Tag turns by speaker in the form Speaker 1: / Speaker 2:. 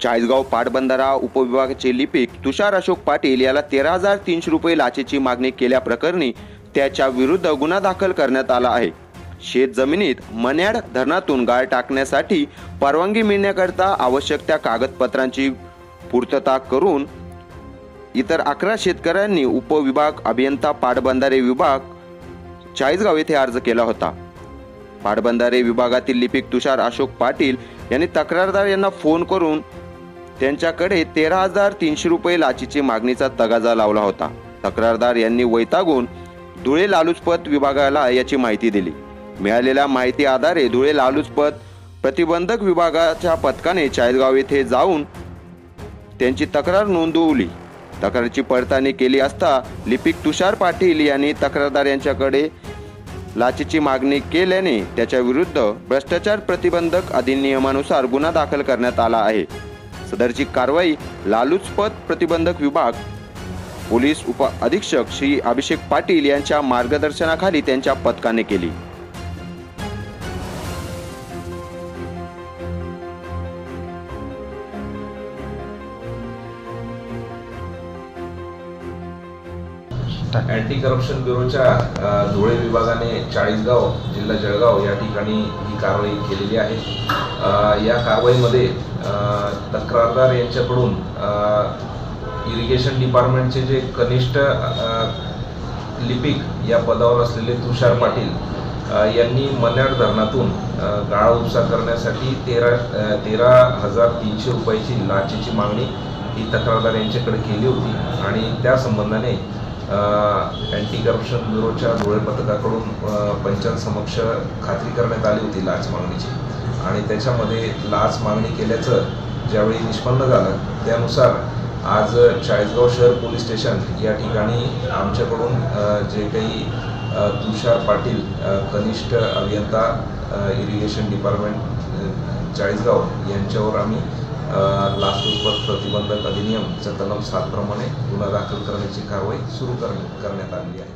Speaker 1: चाळीसगाव पाटबंधारा उपविभागाचे लिपिक तुषार अशोक पाटील याला 13,300 रुपये लाचेची मागणी केल्याप्रकरणी त्याच्या विरुद्ध गुन्हा दाखल करण्यात आला आहे। शेत जमिनीत मन्याड धरणातून गाळ टाकण्यासाठी परवानगी मिळण्याकरता आवश्यक त्या कागदपत्रांची पूर्तता करून इतर 11 शेतकऱ्यांनी उपविभाग अभियंता पाटबंधारे विभाग चाळीसगाव येथे अर्ज केला होता। पाटबंधारे विभागातील लिपिक तुषार अशोक पाटील यांनी तक्रारदार यांना फोन करून त्यांच्याकडे 13,300 रुपये लाचेची मागणीचा तगाजा लावला होता। तक्रारदार यांनी वैतागून धुळे लालुचपत विभागाला याची माहिती दिली। मिळालेल्या माहिती आधारे धुळे लालुचपत प्रतिबंधक विभागाच्या पथकाने चाळीसगाव येथे जाऊन त्यांची तक्रार नोंदवली। तक्रारीची पडताळणी केली असता लिपिक तुषार पाटील यांनी तक्रारदार यांच्याकडे लाचेची मागणी केल्याने त्याच्या विरुद्ध भ्रष्टाचार प्रतिबंधक अधिनियमानुसार गुन्हा दाखल करण्यात आला आहे। सदरची कारवाई लालुचपत प्रतिबंधक विभाग पोलीस उप अधीक्षक श्री अभिषेक पाटील यांच्या मार्गदर्शनाखाली त्यांच्या पथकाने केली।
Speaker 2: अँटी करप्शन ब्युरोच्या धुळे विभागाने चाळीसगाव जिल्हा जळगाव या ठिकाणी ही कारवाई केलेली आहे। या कारवाईमध्ये तक्रारदार यांच्याकडून इरिगेशन डिपार्टमेंटचे जे कनिष्ठ लिपिक या पदावर असलेले तुषार पाटील यांनी मन्याड धरणातून गाळ उपसा करण्यासाठी 13,300 रुपयाची लाचेची मागणी ही तक्रारदार यांच्याकडे केली होती आणि त्या संबंधाने अँटी करप्शन ब्युरोच्या धुळे पथकाकडून पंचांसमक्ष खात्री करण्यात आली होती लाच मागणीची आणि त्याच्यामध्ये लाच मागणी केल्याचं ज्यावेळी निष्पन्न झालं त्यानुसार आज चाळीसगाव शहर पोलीस स्टेशन या ठिकाणी आमच्याकडून जे काही तुषार पाटील कनिष्ठ अभियंता इरिगेशन डिपार्टमेंट चाळीसगाव यांच्यावर आम्ही लाचलुचपत प्रतिबंधक अधिनियमच्या कलम 7 प्रमाणे गुन्हा दाखल करण्याची कारवाई सुरू करण्यात आली आहे।